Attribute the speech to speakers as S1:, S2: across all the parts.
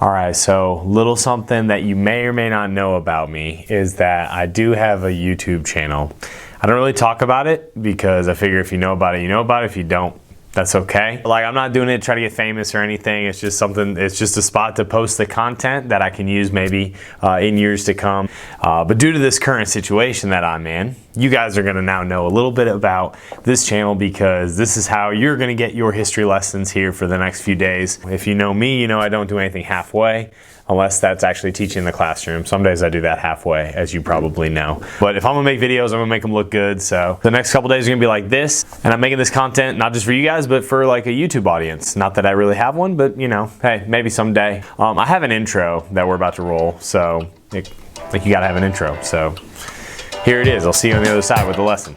S1: All right, so little something that you may or may not know about me is that I do have a YouTube channel. I don't really talk about it because I figure if you know about it, you know about it. If you don't, that's okay. Like, I'm not doing it to try to get famous or anything. It's just something, it's just a spot to post the content that I can use maybe in years to come. But due to this current situation that I'm in, you guys are gonna now know a little bit about this channel because this is how you're gonna get your history lessons here for the next few days. If you know me, you know I don't do anything halfway, unless that's actually teaching in the classroom. Some days I do that halfway, as you probably know. But if I'm gonna make videos, I'm gonna make them look good. So the next couple days are gonna be like this, and I'm making this content not just for you guys, but for like a YouTube audience. Not that I really have one, but you know, hey, maybe someday. I have an intro that we're about to roll, so like you gotta have an intro. So here it is. I'll see you on the other side with the lesson.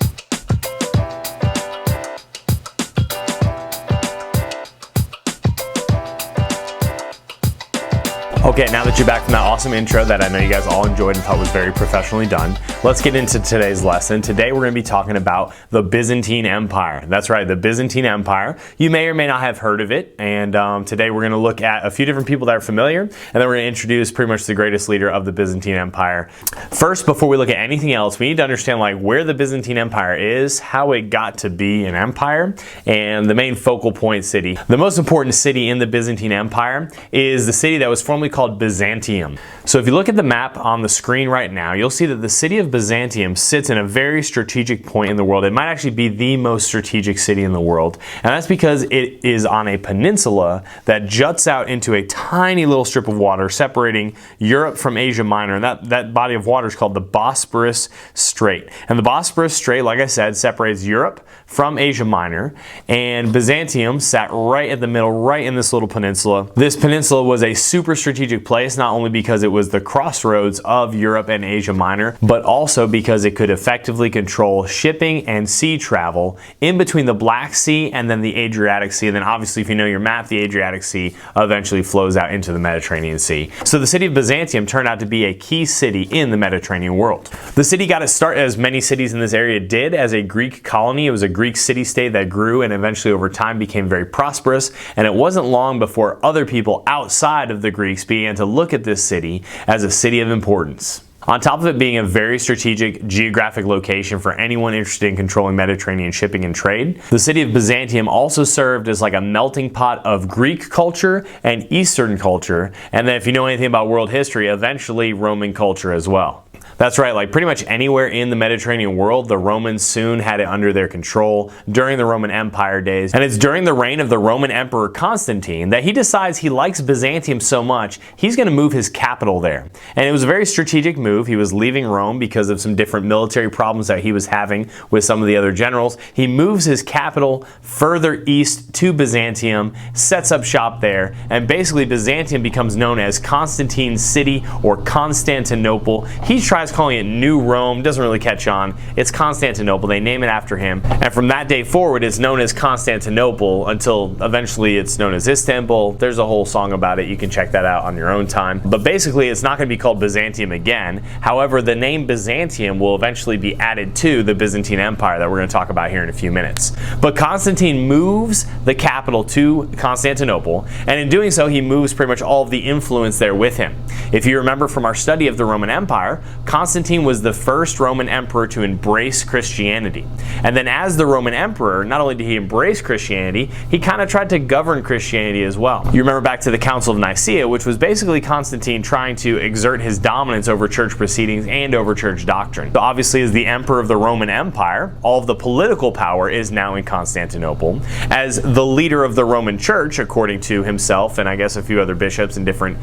S1: Okay, now that you're back from that awesome intro that I know you guys all enjoyed and thought was very professionally done, let's get into today's lesson. Today we're going to be talking about the Byzantine Empire. That's right, the Byzantine Empire. You may or may not have heard of it, and today we're going to look at a few different people that are familiar, and then we're going to introduce pretty much the greatest leader of the Byzantine Empire. First, before we look at anything else, we need to understand like where the Byzantine Empire is, how it got to be an empire, and the main focal point city. The most important city in the Byzantine Empire is the city that was formerly called Byzantium. So if you look at the map on the screen right now, you'll see that the city of Byzantium sits in a very strategic point in the world. It might actually be the most strategic city in the world. And that's because it is on a peninsula that juts out into a tiny little strip of water separating Europe from Asia Minor. And that body of water is called the Bosporus Strait. And the Bosporus Strait, like I said, separates Europe from Asia Minor. And Byzantium sat right at the middle, right in this little peninsula. This peninsula was a super strategic place, not only because it was the crossroads of Europe and Asia Minor, but also because it could effectively control shipping and sea travel in between the Black Sea and then the Adriatic Sea. And then obviously, if you know your map, the Adriatic Sea eventually flows out into the Mediterranean Sea. So the city of Byzantium turned out to be a key city in the Mediterranean world. The city got its start, as many cities in this area did, as a Greek colony. It was a Greek city-state that grew and eventually over time became very prosperous. And it wasn't long before other people outside of the Greeks began to look at this city as a city of importance. On top of it being a very strategic geographic location for anyone interested in controlling Mediterranean shipping and trade, the city of Byzantium also served as like a melting pot of Greek culture and Eastern culture, and then if you know anything about world history, eventually Roman culture as well. That's right, like pretty much anywhere in the Mediterranean world, the Romans soon had it under their control during the Roman Empire days. And it's during the reign of the Roman Emperor Constantine that he decides he likes Byzantium so much, he's going to move his capital there. And it was a very strategic move. He was leaving Rome because of some different military problems that he was having with some of the other generals. He moves his capital further east to Byzantium, sets up shop there, and basically Byzantium becomes known as Constantine's city or Constantinople. He tries calling it New Rome, doesn't really catch on. It's Constantinople. They name it after him. And from that day forward, it's known as Constantinople until eventually it's known as Istanbul. There's a whole song about it. You can check that out on your own time. But basically, it's not going to be called Byzantium again. However, the name Byzantium will eventually be added to the Byzantine Empire that we're going to talk about here in a few minutes. But Constantine moves the capital to Constantinople, and in doing so, he moves pretty much all of the influence there with him. If you remember from our study of the Roman Empire, Constantine was the first Roman emperor to embrace Christianity. And then as the Roman emperor, not only did he embrace Christianity, he kind of tried to govern Christianity as well. You remember back to the Council of Nicaea, which was basically Constantine trying to exert his dominance over church proceedings and over church doctrine. So obviously, as the emperor of the Roman Empire, all of the political power is now in Constantinople. As the leader of the Roman Church, according to himself and I guess a few other bishops in different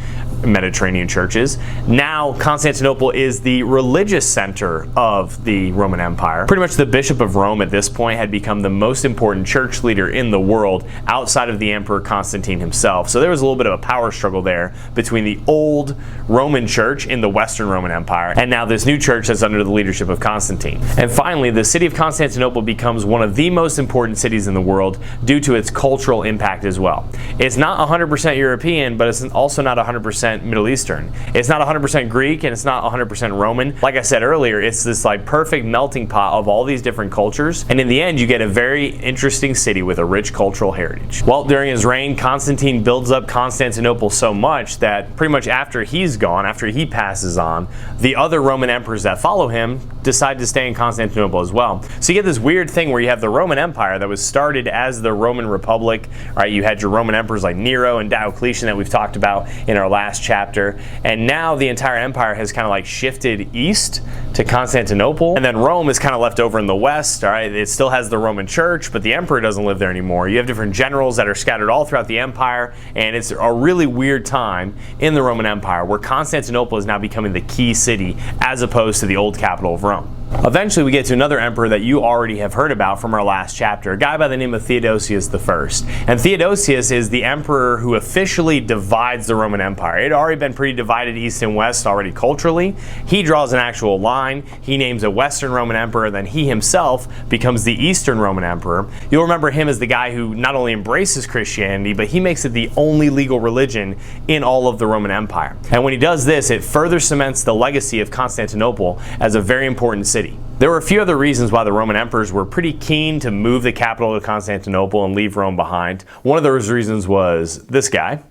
S1: Mediterranean churches, now Constantinople is the religious center of the Roman Empire. Pretty much the Bishop of Rome at this point had become the most important church leader in the world outside of the Emperor Constantine himself. So there was a little bit of a power struggle there between the old Roman church in the Western Roman Empire and now this new church that's under the leadership of Constantine. And finally, the city of Constantinople becomes one of the most important cities in the world due to its cultural impact as well. It's not 100% European, but it's also not 100% Middle Eastern. It's not 100% Greek and it's not 100% Roman. Roman. Like I said earlier, it's this like perfect melting pot of all these different cultures, and in the end you get a very interesting city with a rich cultural heritage. Well, during his reign, Constantine builds up Constantinople so much that pretty much after he's gone, after he passes on, the other Roman emperors that follow him decide to stay in Constantinople as well. So you get this weird thing where you have the Roman Empire that was started as the Roman Republic, right? You had your Roman emperors like Nero and Diocletian that we've talked about in our last chapter, and now the entire empire has kind of like shifted east to Constantinople, and then Rome is kind of left over in the west. All right, it still has the Roman Church, but the emperor doesn't live there anymore. You have different generals that are scattered all throughout the empire, and it's a really weird time in the Roman Empire where Constantinople is now becoming the key city as opposed to the old capital of Rome. Eventually we get to another emperor that you already have heard about from our last chapter, a guy by the name of Theodosius I. And Theodosius is the emperor who officially divides the Roman Empire. It had already been pretty divided east and west already culturally. He draws an actual line, he names a Western Roman emperor, then he himself becomes the Eastern Roman emperor. You'll remember him as the guy who not only embraces Christianity, but he makes it the only legal religion in all of the Roman Empire. And when he does this, it further cements the legacy of Constantinople as a very important city. There were a few other reasons why the Roman emperors were pretty keen to move the capital to Constantinople and leave Rome behind. One of those reasons was this guy.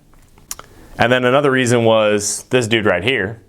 S1: And then another reason was this dude right here.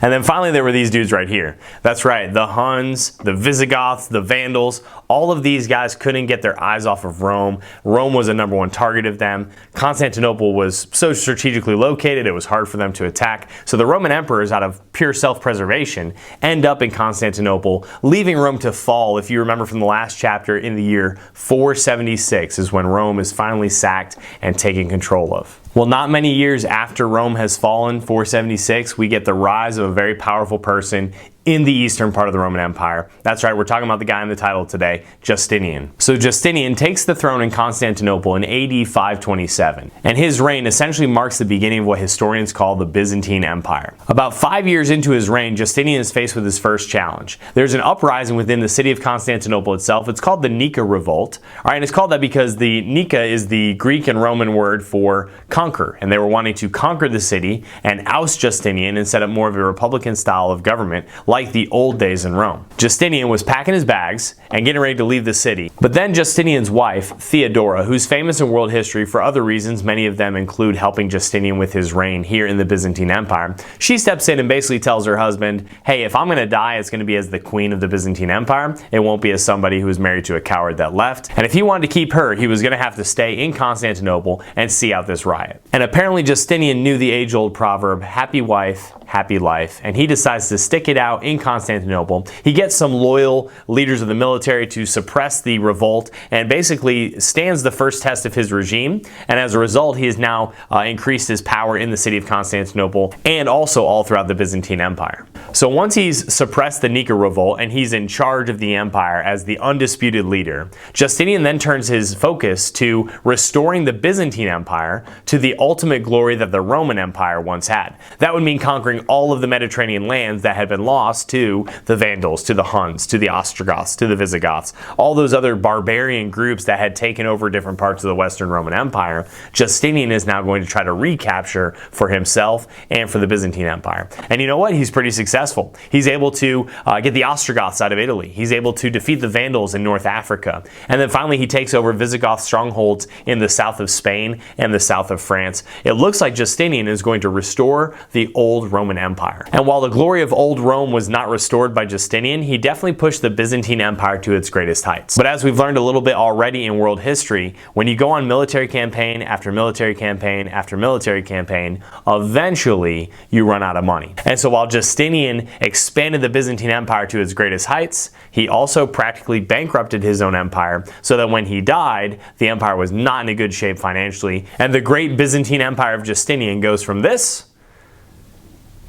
S1: And then finally there were these dudes right here. That's right, the Huns, the Visigoths, the Vandals, all of these guys couldn't get their eyes off of Rome. Rome was a #1 target of them. Constantinople was so strategically located, it was hard for them to attack. So the Roman emperors, out of pure self-preservation, end up in Constantinople, leaving Rome to fall. If you remember from the last chapter, in the year 476 is when Rome is finally sacked and taken control of. Well, not many years after Rome has fallen, 476, we get the rise of a very powerful person in the eastern part of the Roman Empire. That's right, we're talking about the guy in the title today, Justinian. So Justinian takes the throne in Constantinople in AD 527, and his reign essentially marks the beginning of what historians call the Byzantine Empire. About 5 years into his reign, Justinian is faced with his first challenge. There's an uprising within the city of Constantinople itself. It's called the Nika Revolt. All right, and it's called that because the Nika is the Greek and Roman word for conquer, and they were wanting to conquer the city and oust Justinian and set up more of a republican style of government like the old days in Rome. Justinian was packing his bags and getting ready to leave the city. But then Justinian's wife, Theodora, who's famous in world history for other reasons, many of them include helping Justinian with his reign here in the Byzantine Empire, she steps in and basically tells her husband, hey, if I'm going to die, it's going to be as the queen of the Byzantine Empire. It won't be as somebody who was married to a coward that left. And if he wanted to keep her, he was going to have to stay in Constantinople and see out this riot. And apparently Justinian knew the age-old proverb, happy wife, happy life, and he decides to stick it out in Constantinople. He gets some loyal leaders of the military to suppress the revolt and basically stands the first test of his regime, and as a result he has now increased his power in the city of Constantinople and also all throughout the Byzantine Empire. So once he's suppressed the Nika revolt and he's in charge of the empire as the undisputed leader, Justinian then turns his focus to restoring the Byzantine Empire to the ultimate glory that the Roman Empire once had. That would mean conquering all of the Mediterranean lands that had been lost to the Vandals, to the Huns, to the Ostrogoths, to the Visigoths, all those other barbarian groups that had taken over different parts of the Western Roman Empire. Justinian is now going to try to recapture for himself and for the Byzantine Empire. And you know what? He's pretty successful. He's able to get the Ostrogoths out of Italy. He's able to defeat the Vandals in North Africa. And then finally he takes over Visigoth strongholds in the south of Spain and the south of France. It looks like Justinian is going to restore the old Roman Empire. And while the glory of old Rome was not restored by Justinian, he definitely pushed the Byzantine Empire to its greatest heights. But as we've learned a little bit already in world history, when you go on military campaign after military campaign after military campaign, eventually you run out of money. And so while Justinian expanded the Byzantine Empire to its greatest heights, he also practically bankrupted his own empire so that when he died, the empire was not in a good shape financially. And the great Byzantine Empire of Justinian goes from this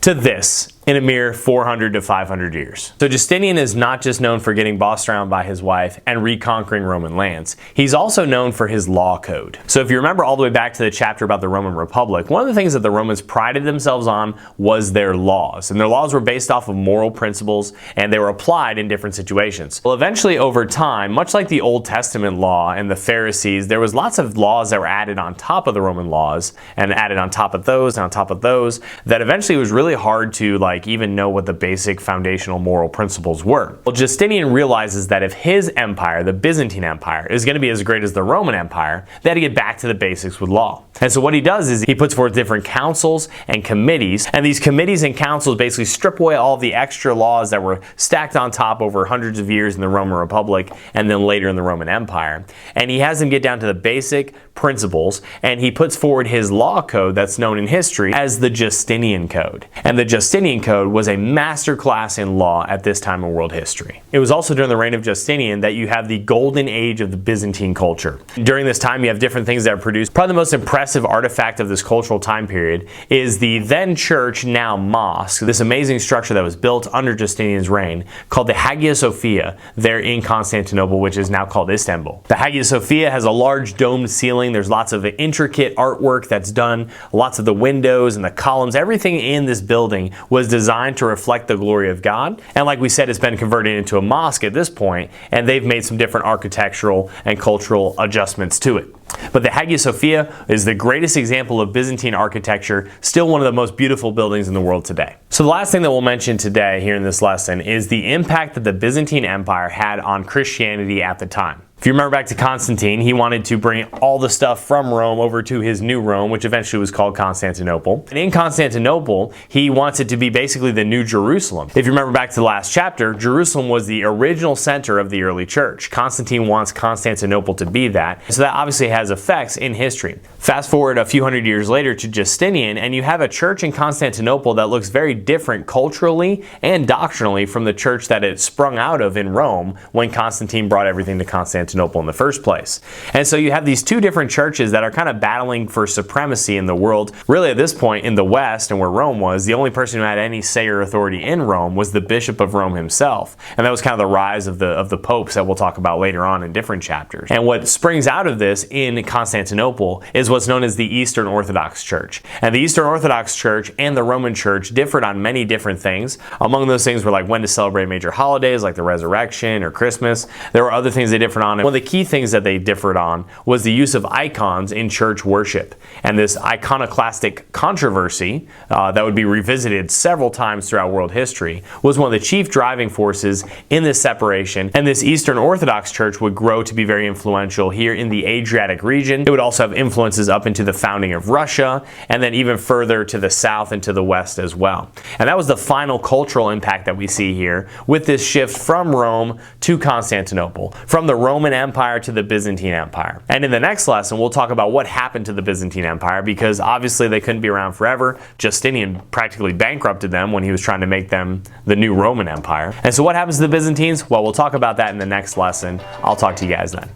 S1: to this in a mere 400 to 500 years. So Justinian is not just known for getting bossed around by his wife and reconquering Roman lands. He's also known for his law code. So if you remember all the way back to the chapter about the Roman Republic, one of the things that the Romans prided themselves on was their laws. And their laws were based off of moral principles and they were applied in different situations. Well, eventually over time, much like the Old Testament law and the Pharisees, there was lots of laws that were added on top of the Roman laws and added on top of those and on top of those that eventually was really hard to like even know what the basic foundational moral principles were. Well, Justinian realizes that if his empire, the Byzantine Empire, is going to be as great as the Roman Empire, they had to get back to the basics with law. And so what he does is he puts forth different councils and committees, and these committees and councils basically strip away all the extra laws that were stacked on top over hundreds of years in the Roman Republic and then later in the Roman Empire. And he has them get down to the basic principles, and he puts forward his law code that's known in history as the Justinian Code. And the Justinian Code was a master class in law at this time in world history. It was also during the reign of Justinian that you have the golden age of the Byzantine culture. During this time, you have different things that are produced. Probably the most impressive artifact of this cultural time period is the then church, now mosque, this amazing structure that was built under Justinian's reign called the Hagia Sophia there in Constantinople, which is now called Istanbul. The Hagia Sophia has a large domed ceiling. There's lots of intricate artwork that's done, lots of the windows and the columns. Everything in this building was designed to reflect the glory of God. And like we said, it's been converted into a mosque at this point, and they've made some different architectural and cultural adjustments to it. But the Hagia Sophia is the greatest example of Byzantine architecture, still one of the most beautiful buildings in the world today. So the last thing that we'll mention today here in this lesson is the impact that the Byzantine Empire had on Christianity at the time. If you remember back to Constantine, he wanted to bring all the stuff from Rome over to his new Rome, which eventually was called Constantinople. And in Constantinople, he wants it to be basically the new Jerusalem. If you remember back to the last chapter, Jerusalem was the original center of the early church. Constantine wants Constantinople to be that. So that obviously has effects in history. Fast forward a few hundred years later to Justinian, and you have a church in Constantinople that looks very different culturally and doctrinally from the church that it sprung out of in Rome when Constantine brought everything to Constantinople in the first place. And so you have these two different churches that are kind of battling for supremacy in the world. Really at this point in the West and where Rome was, the only person who had any say or authority in Rome was the Bishop of Rome himself. And that was kind of the rise of the popes that we'll talk about later on in different chapters. And what springs out of this in Constantinople is what's known as the Eastern Orthodox Church. And the Eastern Orthodox Church and the Roman Church differed on many different things. Among those things were like when to celebrate major holidays like the resurrection or Christmas. There were other things they differed on. One of the key things that they differed on was the use of icons in church worship. And this iconoclastic controversy that would be revisited several times throughout world history was one of the chief driving forces in this separation. And this Eastern Orthodox Church would grow to be very influential here in the Adriatic region. It would also have influences up into the founding of Russia, and then even further to the south and to the west as well. And that was the final cultural impact that we see here with this shift from Rome to Constantinople, from the Roman Empire to the Byzantine Empire. And in the next lesson, we'll talk about what happened to the Byzantine Empire, because obviously they couldn't be around forever. Justinian practically bankrupted them when he was trying to make them the new Roman Empire. And so what happens to the Byzantines? Well, we'll talk about that in the next lesson. I'll talk to you guys then.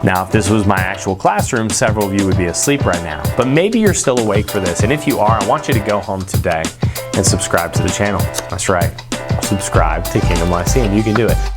S1: Now, if this was my actual classroom, several of you would be asleep right now. But maybe you're still awake for this. And if you are, I want you to go home today and subscribe to the channel. That's right. Subscribe to Kingdom Lyceum. You can do it.